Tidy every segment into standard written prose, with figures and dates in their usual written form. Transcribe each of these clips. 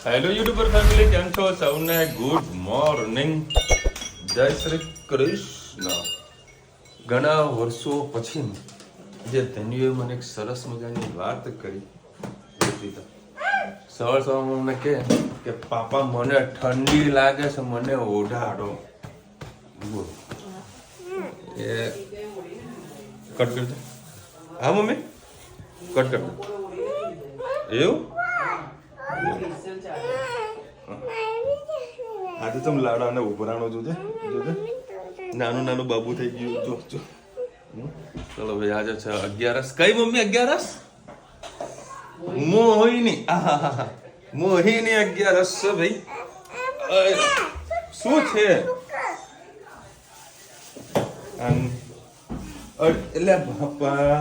Hello YouTuber family, કેમ છો સૌને? ગુડ મોર્નિંગ, જય શ્રી કૃષ્ણ. ઘણા વર્ષો પછી જે ધન્યુએ મને એક સરસ મજાની વાત કરી. સવાર સવારમાં મને કહે કે પાપા મને ઠંડી લાગે છે, મને ઓઢાડો. એ કટ કરજો. હા મમ્મી, કટ કર. એવું આજે તમે લાડાને ઉભરાણો જોજે જોજે, નાનું નાનું બાબુ થઈ ગયું. જો જો ચલો ભાઈ, આજે છે 11. કઈ મમ્મી 11? મોહિની. મોહિની 11 છે ભાઈ. શું છે? એટલે બાપા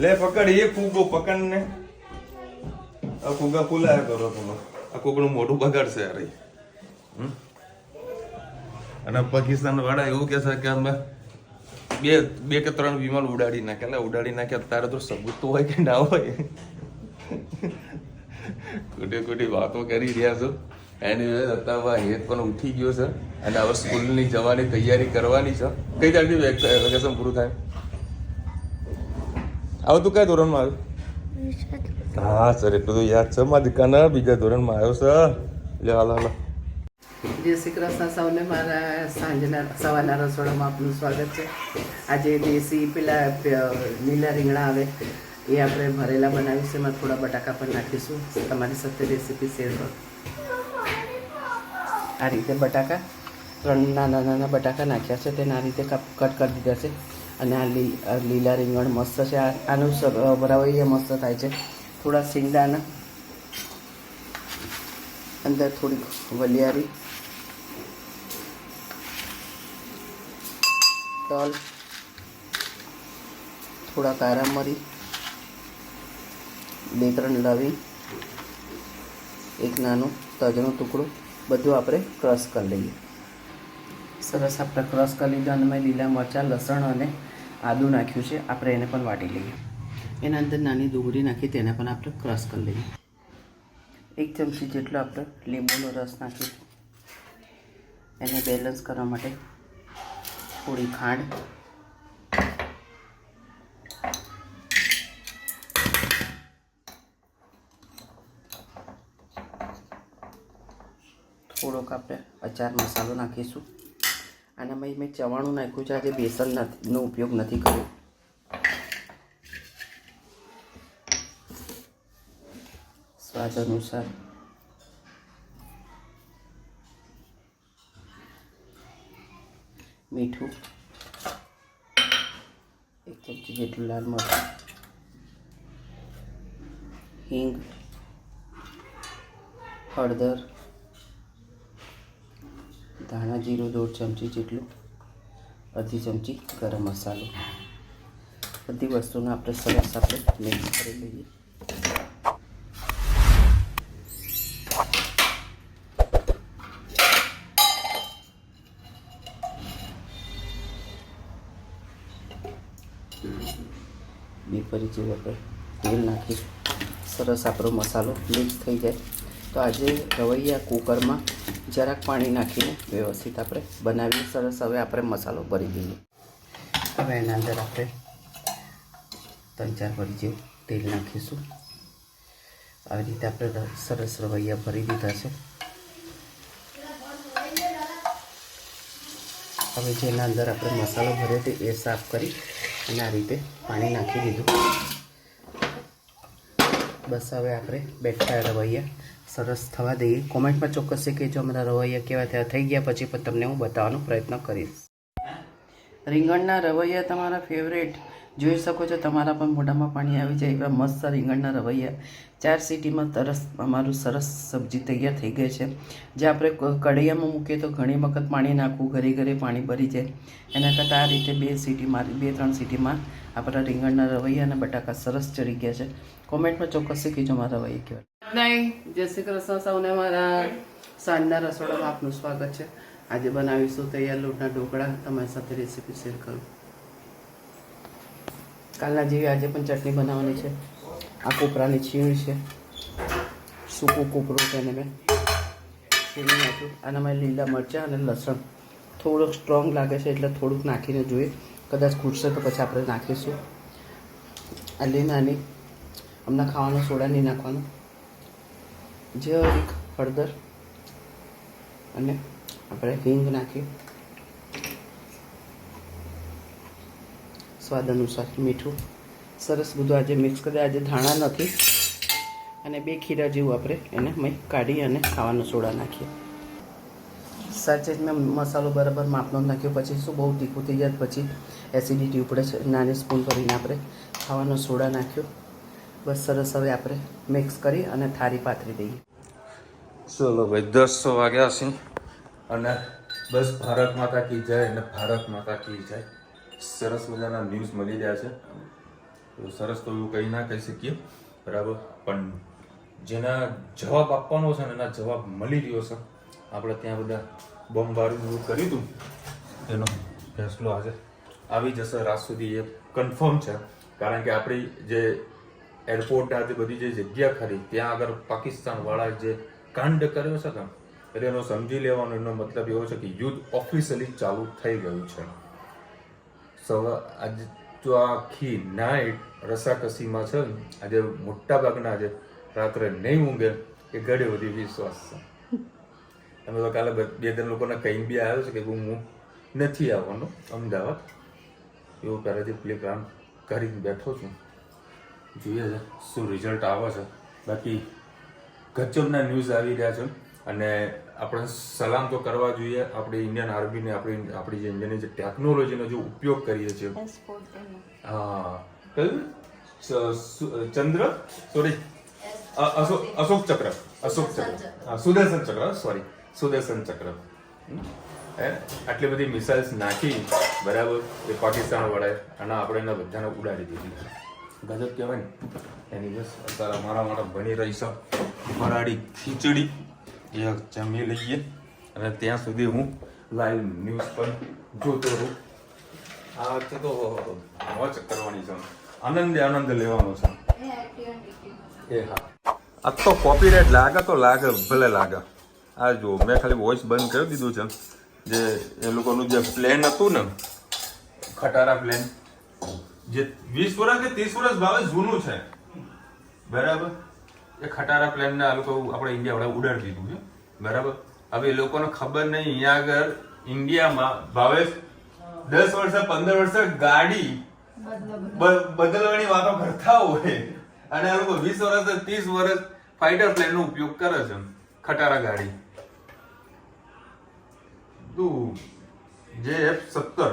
લે પકડ, એ ફૂગો પકડ ને. આ ફુગા ફૂલાયા કરો તમે. આ કોકનું મોઢું બગાડશે યાર. અને પાકિસ્તાન વાળા એવું કે છે કે અમે બે કે 3 વિમાન ઉડાડી નાખ્યા. ઉડાડી નાખ્યા તારે તો સબૂત તો હોય કે ના હોય. ખોટી વાતો કરી રહ્યા છો. એની અત્યારે હેત પણ ઉઠી ગયો છે અને હવે સ્કૂલની જવાની તૈયારી કરવાની છે. કઈ તારીખથી વેકેશન પૂરું થાય? આવું તું કયા ધોરણમાં આવ્યું? હા સર, એટલું તો યાદ છે. મારા દીકરાના બીજા ધોરણમાં આવ્યો છે. લે હાલો હાલો. જય શ્રી કૃષ્ણ સૌને. મારા સાંજના સવારના રસોડામાં આપનું સ્વાગત છે. આજે દેશી પેલા લીલા રીંગણા આવે એ આપણે ભરેલા બનાવીશું. એમાં થોડા બટાકા પણ નાખીશું. તમારી સાથે રેસીપી શેર કરો. આ રીતે બટાકા 3 નાના નાના બટાકા નાખ્યા છે, તેને આ રીતે કટ કરી દીધા છે. અને આ લીલા રીંગણ મસ્ત છે. આનું રવૈયા મસ્ત થાય છે. થોડા શિંગદાણા, અંદર થોડીક વલિયારી, તલ, થોડા કારા મરી, 2-3 લવિંગ, એક નાનું તજનો ટુકડો, બધું આપણે ક્રશ કરી લઈએ. સરસ આપણે ક્રશ કરી લીધું. અને મેં લીલા મરચાં, લસણ અને આદું નાખ્યું છે. આપણે એને પણ વાટી લઈએ. એના અંદર નાની ડુંગળી નાખી તેને પણ આપણે ક્રશ કરી લઈએ. 1 ચમચી જેટલો આપણે લીંબુનો રસ નાખીશું. એને બેલેન્સ કરવા માટે થોડી ખાંડ, થોડોક આપણે અચાર મસાલો નાખીશું. અને મેં ચવાણું નાખ્યું છે. આજે બેસનનો ઉપયોગ નથી કર્યો. સ્વાદ અનુસાર મીઠું, 1 ચમચી જેટલું લાલ મરચું, હિંગ, હળદર, ધાણા જીરું 1/2 ચમચી જેટલું, 1/2 ચમચી ગરમ મસાલો. બધી વસ્તુને આપણે સરસ મિક્સ કરી લઈએ. બે ફરી જેવું આપણે તેલ નાખીશું. સરસ આપણો મસાલો મિક્સ થઈ જાય. તો આજે રવૈયા કુકરમાં જરાક પાણી નાખીને વ્યવસ્થિત આપણે બનાવીએ. સરસ. હવે આપણે મસાલો ભરી દઈએ. હવે એના અંદર આપણે 3-4 ભરી જેવું તેલ નાખીશું. આવી રીતે આપણે સરસ રવૈયા ભરી દીધા છે. હવે જેના અંદર આપણે મસાલો ભર્યો તે એ સાફ કરી અને આ રીતે પાણી નાખી દીધું. બસ હવે આપણે બેઠા રવૈયા સરસ થવા દઈએ. કોમેન્ટમાં ચોક્કસ છે કે જો અમારા રવૈયા કેવા થયા. થઈ ગયા પછી પણ તમને હું બતાવવાનો પ્રયત્ન કરીશ. રીંગણના રવૈયા તમારા ફેવરેટ જોઈ શકો છો. તમારા પણ મોઢામાં પાણી આવી જાય એવા મસ્ત રીંગણના રવૈયા. 4 સીટીમાં અમારું સરસ સબ્જી તૈયાર થઈ ગઈ છે. જે આપણે કઢૈયામાં મૂકીએ તો ઘણી વખત પાણી નાખવું, ઘરે પાણી ભરી જાય. એના કરતાં આ રીતે 2-3 સીટીમાં આપણા રીંગણના રવૈયા અને બટાકા સરસ ચડી ગયા છે. કોમેન્ટમાં ચોક્કસ કહેજો મારા રવૈયા કેવા. જય શ્રી કૃષ્ણ સૌને. મારા સાંજના રસોડામાં આપનું સ્વાગત છે. આજે બનાવીશું તૈયાર લોટના ઢોકળા. તમારી સાથે રેસીપી શેર કરું. કાલના જેવી આજે પણ ચટણી બનાવવાની છે. આ કોપરાની છીણ છે, સૂકું કોપરું તેને મેં છીણી નાખ્યું. આનામાં લીલા મરચાં અને લસણ થોડુંક સ્ટ્રોંગ લાગે છે એટલે થોડુંક નાખીને જોઈએ. કદાચ ખૂટશે તો પછી આપણે નાખીશું. આલી નાની હમણાં ખાવાનો સોડા નહીં નાખવાનો. જરીક હળદર અને આપણે હિંગ નાખી, સ્વાદ અનુસાર મીઠું. સરસ બધું આજે મિક્સ કરી. આજે ધાણા નથી અને 2 ખીરા જેવું આપણે એને મેં કાઢી અને ખાવાનો સોડા નાખીએ. સાચે જ મેં મસાલો બરાબર માપનો જ નાખ્યો. પછી શું બહુ તીખું થઈ જાય પછી એસિડિટી ઉપડે છે. નાની સ્પૂન કરીને આપણે ખાવાનો સોડા નાખ્યો. બસ સરસ. હવે આપણે મિક્સ કરી અને થાળી પાથરી દઈએ. ચલો ભાઈ 10 વાગ્યા છે અને બસ ભારત માતા કી જય અને ભારત માતા કી જય. સરસ મજાના ન્યૂઝ મળી રહ્યા છે. તો સરસ તો એવું કંઈ ના કહી શકીએ બરાબર, પણ જેના જવાબ આપવાનો છે ને એના જવાબ મળી રહ્યો છે. આપણે ત્યાં બધા બોમ્બારું કર્યું હતું એનો ફેસલો આજે આવી જશે. રાત સુધી એ કન્ફર્મ છે, કારણ કે આપણી જે એરપોર્ટ આજે બધી જે જગ્યા ખરી ત્યાં આગળ પાકિસ્તાનવાળા જે કાંડ કર્યો છે ને એટલે એનો સમજી લેવાનો એનો મતલબ એવો છે કે યુદ્ધ ઓફિશિયલી ચાલુ થઈ ગયું છે. આજે જો આખી નાઇટ રસાકસીમાં છે. આજે મોટાભાગના આજે રાત્રે નહીં ઊંઘે એ ઘડે બધી વિશ્વાસ છે. અમે તો કાલે 2-3 લોકોને કહીને બી આવ્યો છે કે હું નથી આવવાનો અમદાવાદ, એવું પહેલાથી પ્લાન કરીને બેઠો છું. જોઈએ છે શું રિઝલ્ટ આવે છે. બાકી ગજબના ન્યૂઝ આવી રહ્યા છે અને આપણે સલામ તો કરવા જોઈએ આપણી ઇન્ડિયન આર્મીને, આપણી જે ઇન્ડિયનની જે ટેકનોલોજીનો જે ઉપયોગ કરીએ છીએ. હા, કયું ચંદ્ર સોરી અશોક ચક્ર હા સુદર્શન ચક્ર સોરી સુદર્શન ચક્ર આટલી બધી મિસાઇલ્સ નાખી બરાબર એ પાકિસ્તાન વાળાએ અને આપણે એના બધાને ઉડાડી દીધી. ગજબ કહેવાય ને એની. બસ અત્યારે અમારા માટે બની રહી છે ફરાળી ખીચડી, એ જમી લઈએ અને ત્યાં સુધી હું લાઈવ ન્યૂઝ પણ જોતો રહું. આ વખતે તો મોજ કરવાની છે, આનંદ લેવાનો છે. એ હા, આ તો કોપીરાઇટ લાગે તો લાગે, ભલે લાગે. આ જો મેં ખાલી વોઇસ બંધ કરી દીધું છે. જે એ લોકોનું જે પ્લેન હતું ને ખટારા પ્લેન, જે 20 વર્ષ કે 30 વર્ષ ભાવે જૂનું છે બરાબર, એ ખટારા પ્લેનને આ લોકો આપણે ઇન્ડિયા વાળા ઉડાડી દીધું છે બરાબર. હવે એ લોકોને ખબર નહીં અહીંયા આગળ ઇન્ડિયામાં ભાવે 10 વર્ષે 15 વર્ષે ગાડી બદલવાની વાતો કરતા હોય અને આ લોકો 20 વર્ષ 30 વર્ષ ફાઇટર પ્લેન નો ઉપયોગ કરે છે, ખટારા ગાડી. તું જે F-17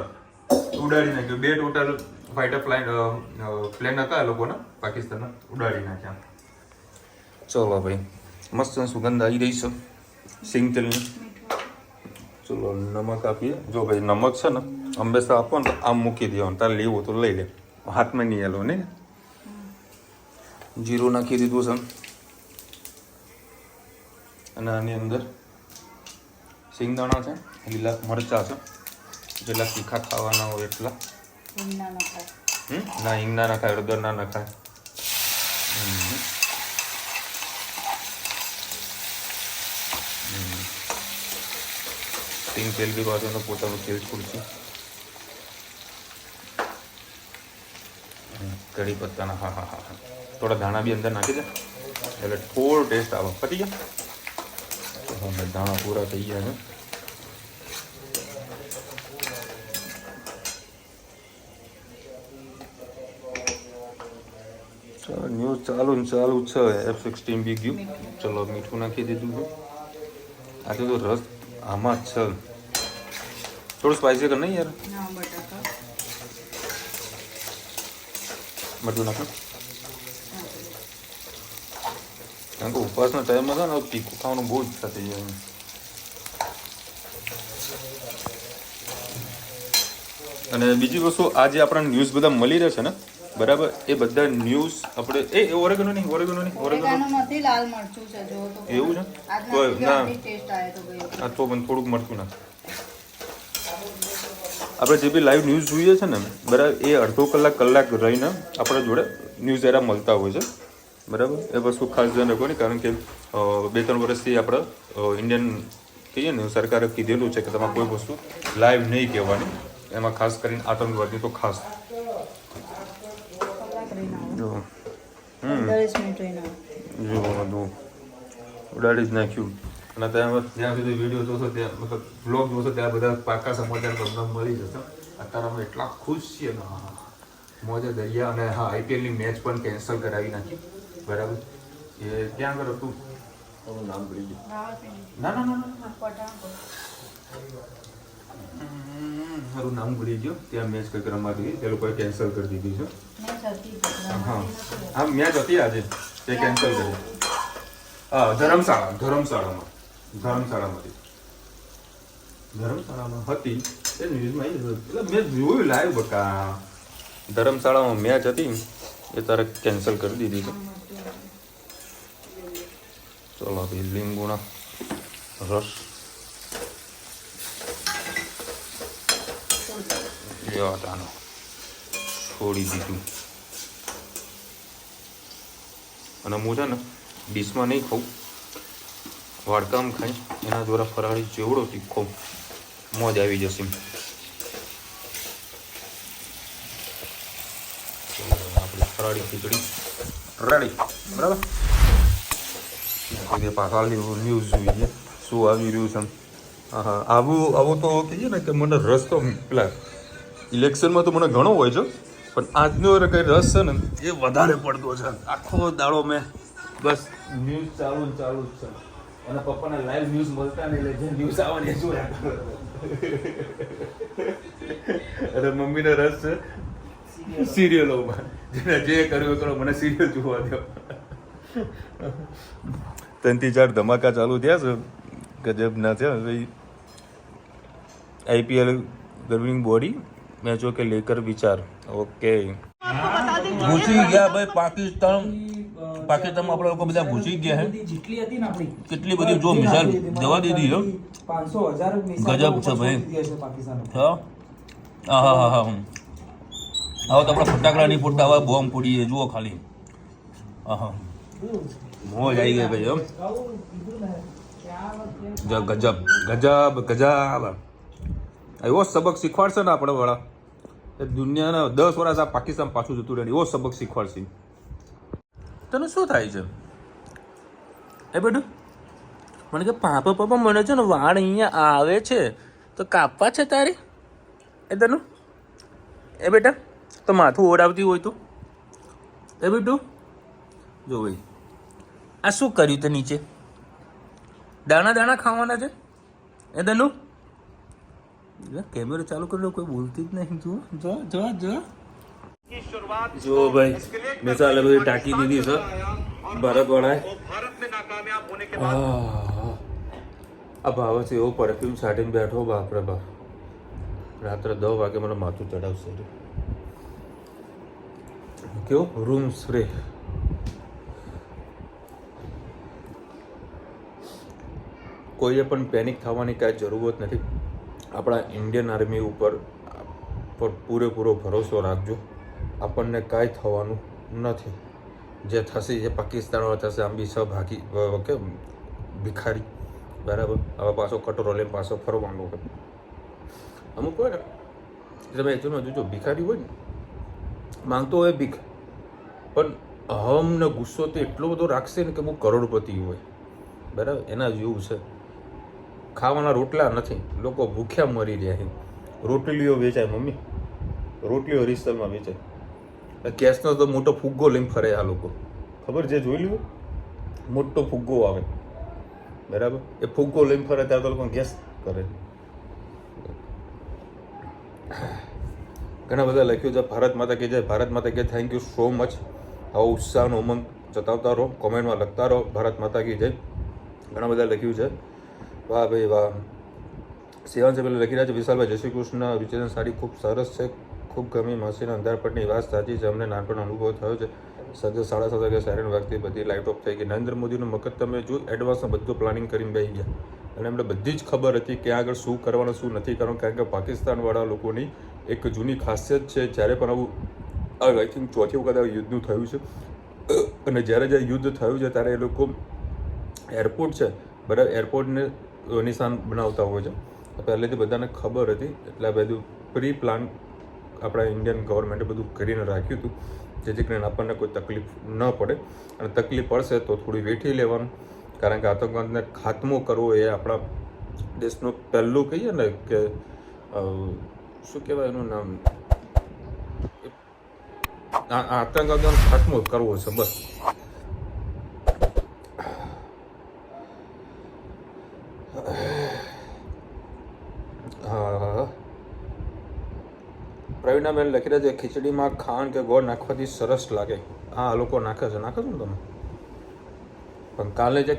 ઉડાડી નાખ્યો. 2 ટોટલ ફાઇટર પ્લેન હતા એ લોકોના પાકિસ્તાનના, ઉડાડી નાખ્યા. ચલો ભાઈ મસ્ત સુગંધ આવી રહી છે સિંગ તેલની. ચલો નમક આપીએ. જો ભાઈ નમક છે ને હંમેશા આપો ને આમ મૂકી દેવાનું, તારે લેવું તો લઈ લે, હાથમાં નહીં એલો ને. જીરું નાખી દીધું છે અને આની અંદર સિંગદાણા છે, લીલા મરચા છે, જેટલા તીખા ખાવાના હોય એટલા. ના હિંગ ના નખાય, હળદર ના નખાય. સિંગ તેલ બી બાજુનો પોતાનું તેલ છોડશે. કઢી પત્તાના હા હા હા હા, થોડા દાણા બી અંદર નાખી દે એટલે થોડો ટેસ્ટ આવે. પતી ગયા દાણા પૂરા થઈ ગયા છે. ન્યૂઝ ચાલુ છે. F-16 બી ગયું. ચલો મીઠું નાખી દીધું છે. આટલું તો રસ આમાં જ છે. થોડું સ્પાઈસી કર નહીં યાર. બધું નાખો કારણ કે ઉપવાસના ટાઈમમાં છે ને તીખું ખાવાનું બહુ ઈચ્છા થઈ જાય. અને બીજી વસ્તુ આ જે આપણા ન્યૂઝ બધા મળી રહે છે ને બરાબર, એ બધા ન્યૂઝ આપણે ઓરેગનો નહીં નથી, લાલ મરચું છે જો તો. એવું છે તો ના આ તો પણ થોડુંક મરચું નાખ. આપણે જે બી લાઈવ ન્યૂઝ જોઈએ છે ને બરાબર, એ અડધો કલાક રહીને આપણા જોડે ન્યૂઝ એરા મળતા હોય છે બરાબર. એ વસ્તુ ખાસ ધ્યાન રાખો ને, કારણ કે 2-3 વર્ષથી આપણે ઇન્ડિયન કહીએ ને સરકારે કીધેલું છે કે તમારે કોઈ વસ્તુ લાઈવ નહીં કહેવાની, એમાં ખાસ કરીને આતંકવાદી તો ખાસ. જો 15 મિનિટ રહીને જો બધું ઉડાડી જ નાખ્યું. અને ત્યાં સુધી વિડીયો જોશો, ત્યાં મતલબ બ્લોગ જોશો, ત્યાં બધા પાકા સમાચાર તમને મળી જશે. અત્યારે અમે એટલા ખુશ છીએ ને, મોજે દરિયા. અને હા, આઈપીએલની મેચ પણ કેન્સલ કરાવી નાખી. બરાબર. એ ક્યાં આગળ હતું, નામ ભૂલી ગયું. ના ના ના ના, મારું નામ ભૂલી ગયો. ત્યાં મેચ કંઈક રમાતી હતી, તે લોકોએ કેન્સલ કરી દીધી છે. હા હા, મેચ હતી આજે, તે કેન્સલ કરી. હા, ધર્મશાળામાં હતી. એ ન્યૂઝમાં આવી, એટલે મેં જોયું લાઈવ. બકા ધર્મશાળામાં મેચ હતી, એ તારે કેન્સલ કરી દીધી છે. ચલો ભાઈ, લીંબુના રસ છોડી દીધું. અને હું છે ને ડીશમાં નહીં ખાઉં, વાડકામાં ખાઈ, એના દ્વારા ફરાળી જેવડો તીખો મોજ આવી જશે. આપણી ફરાળી ખીચડી રેડી. બરાબર. પાછા ન્યૂઝ જોઈએ શું આવી રહ્યું છે. હા, આવું તો કહીએ ને કે મને રસ તો પેલા ઇલેક્શનમાં તો મને ઘણો હોય છે, પણ આજનો કંઈ રસ છે ને એ વધારે પડતો છે. આખો દાડો મેં બસ ન્યૂઝ ચાલુ જ છે. અને પપ્પાને લાઈવ ન્યૂઝ મળતા નહીં, એટલે જે ન્યૂઝ આવવાની એ જોયા કરે. અને મમ્મીને રસ છે સિરિયલોમાં. જે કર્યું કરો, મને સિરિયલ જોવા દો. 3-4 ધમાકા ચાલુ થયા છે, ગજબ ના થયા. ભાઈ આઈપીએલ ગવર્નિંગ બોડી મેચો કે લેકર વિચાર. ઓકે, ઘૂસી ગયા ભાઈ પાકિસ્તાનમાં આપણે લોકો બધા ઘૂસી ગયા હે. કેટલી બધી જો મિસાઇલ જવા દીધી છે. 500,000 ગજબ છે ભાઈ. હા હા હા હા. હવે તો આપણે ફટાકડા નહીં ફૂટતા, હવે બોમ્બ ફૂટીએ. જુઓ ખાલી. હા, મોજ આવી ગઈ ભાઈ. ગજબ ગજબ ગજબ. એવો સબક શીખવાડશે ને આપણે વાળા, એ દુનિયાના 10 વર્ષ આ પાકિસ્તાન પાછું જતું રહે, એવો સબક શીખવાડશે. તને શું થાય છે એ બેટું? મને કે પપ્પા મને છે ને વાળ અહીંયા આવે છે તો કાપવા છે તારે? એ તનું એ બેટા તો માથું ઓડાવતી હોય તો એ બેટું જો ભાઈ, આ શું કર્યું તે નીચે? દાણા દાણા ખાવાના છે એ તનું? કેમેરો ચાલુ કરી લો, કોઈ બોલતી જ નહીં. જો જો જો જો જો ભાઈ, મિસાલે બધી ટાંકી દીધી છે ભારતવાળાએ. આ ભાવ છે એવો પરફ્યુમ છાંટીને બેઠો, બાપરે બાપ. રાત્રે 10 વાગે મને માથું ચડાવશે. કેવો રૂમ સ્પ્રે. કોઈએ પણ પેનિક થવાની કાંઈ જરૂરત નથી. આપણા ઇન્ડિયન આર્મી ઉપર પૂરેપૂરો ભરોસો રાખજો. આપણને કાંઈ થવાનું નથી. જે થશે એ પાકિસ્તાનમાં થશે. આમ બી સહભાગી કે ભિખારી, બરાબર. હવે પાછો કટોરો લઈને પાછો ફરવાનું હોય. અમુક હોય ને તમે એકચુઅલમાં જોજો, ભિખારી હોય ને માંગતો હોય ભીખ, પણ અહમને ગુસ્સો તો એટલો બધો રાખશે ને કે હું કરોડપતિ હોય, બરાબર. એના જેવું છે. ખાવાના રોટલા નથી, લોકો ભૂખ્યા મરી રહ્યા છે. રોટલીઓ વેચાય મમ્મી, રોટલીઓ રિસલમાં વેચાય. ગેસનો તો મોટો ફુગ્ગો લઈને ફરે આ લોકો, ખબર છે? જોઈ લ્યો, મોટો ફુગ્ગો આવે, બરાબર. એ ફુગ્ગો લઈને ફરે ત્યારે તો લોકો ગેસ કરે. ઘણા બધા લખ્યું છે ભારત માતા કે જય, ભારત માતા કે થેન્ક યુ સો મચ. આવો ઉત્સાહનો ઉમંગ જતાવતા રહો, કોમેન્ટમાં લખતા રહો ભારત માતા કી જય. ઘણા બધા લખ્યું છે. વાહ ભાઈ વાહ. સેવન છે પેલા લખી રહ્યા છે વિશાલભાઈ, જય શ્રી કૃષ્ણ. વિચેતન સાડી ખૂબ સરસ છે, ખૂબ ગમી. માસીના અંધારપટની વાત સાચી છે, અમને નાનપણ અનુભવ થયો છે. સાંજે 7:30 વાગે સાયરન વાગતી બધી લાઇટ ઓફ થઈ ગઈ. નરેન્દ્ર મોદીનું મગજ તમે જો એડવાન્સમાં બધું પ્લાનિંગ કરીને બેસી ગયા, અને એમને બધી જ ખબર હતી કે આગળ શું કરવાનું શું નથી કરવાનું. કારણ કે પાકિસ્તાનવાળા લોકોની એક જૂની ખાસિયત છે, જ્યારે પણ આવું આઈ થિંક 4થી વખત યુદ્ધનું થયું છે અને જ્યારે જે યુદ્ધ થયું છે ત્યારે એ લોકો એરપોર્ટ છે બરાબર, એરપોર્ટને નિશાન બનાવતા હોય છે. પહેલેથી બધાને ખબર હતી, એટલે બધું પ્રી પ્લાન આપણા ઇન્ડિયન ગવર્મેન્ટે બધું કરીને રાખ્યું હતું, જેથી કરીને આપણને કોઈ તકલીફ ન પડે. અને તકલીફ પડશે તો થોડી વેઠી લેવાનું, કારણ કે આતંકવાદને ખાત્મો કરવો એ આપણા દેશનું પહેલું કહીએ ને કે શું કહેવાય એનું નામ, આતંકવાદનો ખાત્મો કરવો છે બસ. હા, પ્રવીણાબેન લખી રહ્યા છે ખીચડીમાં ખાંડ કે ગોળ નાખવાથી સરસ લાગે. હા, આ લોકો નાખે છે ને તમે, પણ કાલે જે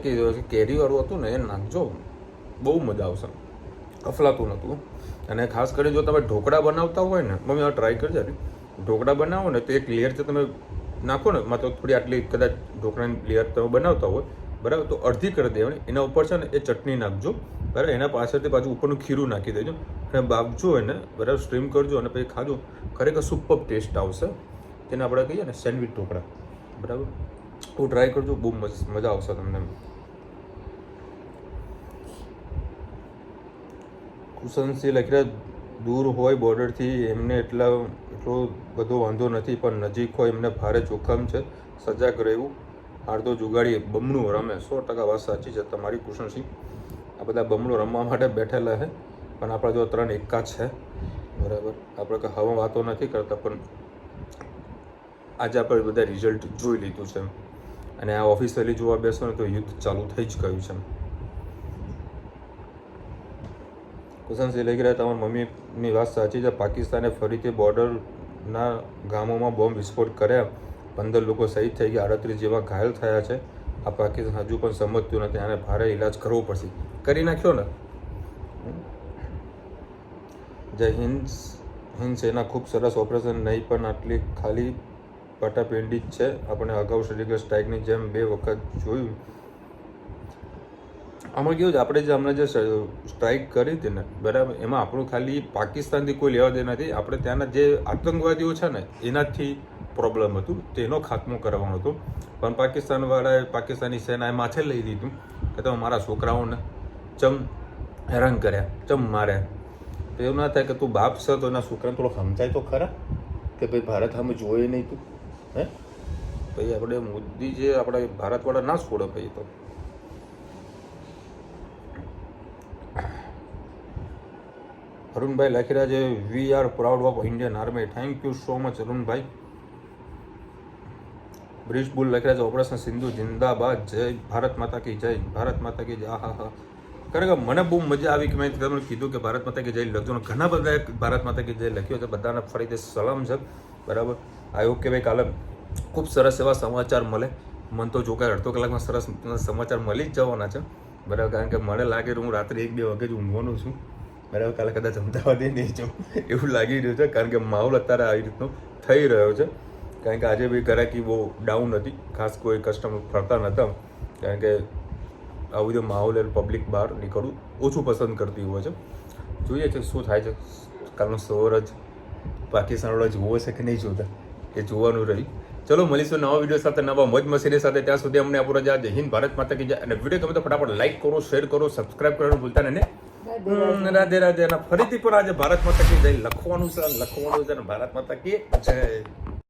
કેરીવાળું હતું ને એ નાખજો, બહુ મજા આવશે. અફલાતું નહોતું. અને ખાસ કરીને જો તમે ઢોકળા બનાવતા હોય ને, મમ્મી આ ટ્રાય કરજે, ઢોકળા બનાવો ને તો એક લેયર જે તમે નાખો ને, માં તો થોડી આટલી કદાચ ઢોકળાની લેયર તમે બનાવતા હોય બરાબર, તો અડધી કરી દેવાની, એના ઉપર છે ને એ ચટણી નાખજો બરાબર, એના પાછળથી પાછું ઉપરનું ખીરું નાખી દેજો અને બાફજો એને બરાબર, સ્ટ્રીમ કરજો અને પછી ખાજો, ખરેખર સુપર ટેસ્ટ આવશે. તેને આપણે કહીએ ને સેન્ડવિચ ઢોકળા બરાબર, હું ટ્રાય કરજો, બહુ મજા આવશે તમને. કુશનસિંહ લખી રહ્યા દૂર હોય બોર્ડરથી એમને એટલો બધો વાંધો નથી, પણ નજીક હોય એમને ભારે જોખમ છે, સજાગ રહેવું. હાર્દો જુગાડી બમણું રમે. 100% વાત સાચી છે તમારી કુશનસિંહ. આ બધા બમણું રમવા માટે બેઠેલા છે, પણ આપણા જો 3 એકા છે બરાબર. આપણે કંઈ હવા વાતો નથી કરતા, પણ આજે આપણે બધા રિઝલ્ટ જોઈ લીધું છે અને આ ઓફિશિયલી જોવા બેસો ને તો યુદ્ધ ચાલુ થઈ જ ગયું છે. કુશનસિંહ લઈ ગયા તમારી મમ્મીની વાત સાચી છે. પાકિસ્તાને ફરીથી બોર્ડરના ગામોમાં બોમ્બ વિસ્ફોટ કર્યા, 15 લોકો શહીદ થઈ ગયા, 38 જેવા ઘાયલ થયા છે. આ પાકિસ્તાન હજુ પણ સમજતું નથી, આને ભારે ઇલાજ કરવો પડશે. કરી નાખ્યો ને. જય હિન્દ સેના, ખૂબ સરસ ઓપરેશન. નહીં પણ આટલી ખાલી પટાપીંડી જ છે. આપણે અગાઉ સર્જિકલ સ્ટ્રાઇકની જેમ 2 વખત જોયું. આમાં કેવું છે, આપણે જે હમણાં જે સ્ટ્રાઇક કરી હતી ને બરાબર, એમાં આપણું ખાલી પાકિસ્તાનથી કોઈ લેવા દે નથી. આપણે ત્યાંના જે આતંકવાદીઓ છે ને એનાથી પ્રોબ્લેમ હતું, તેનો ખાત્મો કરવાનો હતો. પણ પાકિસ્તાનવાળાએ, પાકિસ્તાની સેનાએ માથે લઈ લીધું કે તમે મારા છોકરાઓને ચમ હેરાન કર્યા, ચમ માર્યા. તો એવું ના થાય કે તું બાપ છે તો એના છોકરાને થોડો સમજાય તો ખરા કે ભાઈ ભારત સામે જોયે નહીં તું. હે ભાઈ, આપણે મોદી જે આપણા ભારતવાળા ના છોડે ભાઈ. તો અરુણભાઈ લખી રહ્યા છે we are proud of Indian army. Thank you so much અરુણભાઈ. બ્રિશ બુલ લખી રહ્યા છે ઓપરેશન સિંધુ જિંદાબાદ, જય ભારત માતા કી જય, ભારત માતા કી જય. હા હા, ખરેખર મને બહુ મજા આવી કે મેં તમને કીધું કે ભારત માતા કી જય લખજો. ઘણા બધા ભારત માતા કી જય લખ્યો છે, બધાને ફરીથી સલામ છે બરાબર. આઈ હોપ કે ભાઈ કાલે ખૂબ સરસ એવા સમાચાર મળે. મને તો જો કે અડધો કલાકમાં સરસ સમાચાર મળી જ જવાના છે બરાબર, કારણ કે મને લાગે હું રાત્રે 1-2 વાગે જ ઊંઘવાનું છું બરાબર. કાલે કદાચ અમદાવાદ નહીં જાઉં એવું લાગી રહ્યું છે, કારણ કે માહોલ અત્યારે આવી રીતનો થઈ રહ્યો છે. કારણ કે આજે બી ગ્રાહકી બહુ ડાઉન હતી, ખાસ કોઈ કસ્ટમર ફરતા નહોતા, કારણ કે આવું બધો માહોલ પબ્લિક બહાર નીકળવું ઓછું પસંદ કરતી હોય છે. જોઈએ છે શું થાય છે. કાલનો સવાર જ પાકિસ્તાનવાળા જોવો છે કે નહીં જોતા એ જોવાનું રહ્યું. ચલો મળીશું નવા વિડીયો સાથે, નવા મોજ મસ્તીની સાથે. ત્યાં સુધી અમને આપો રજા. જય હિન્દ, ભારત માતા કી જય. અને વિડીયો ગમે તો ફટાફટ લાઈક કરો, શેર કરો, સબસ્ક્રાઇબ કરવાનું ભૂલતા નહીં. રાધે રાધે. અને ફરીથી પણ આજે ભારત માતા કી જય લખવાનું છે અને ભારત માતા કી જય.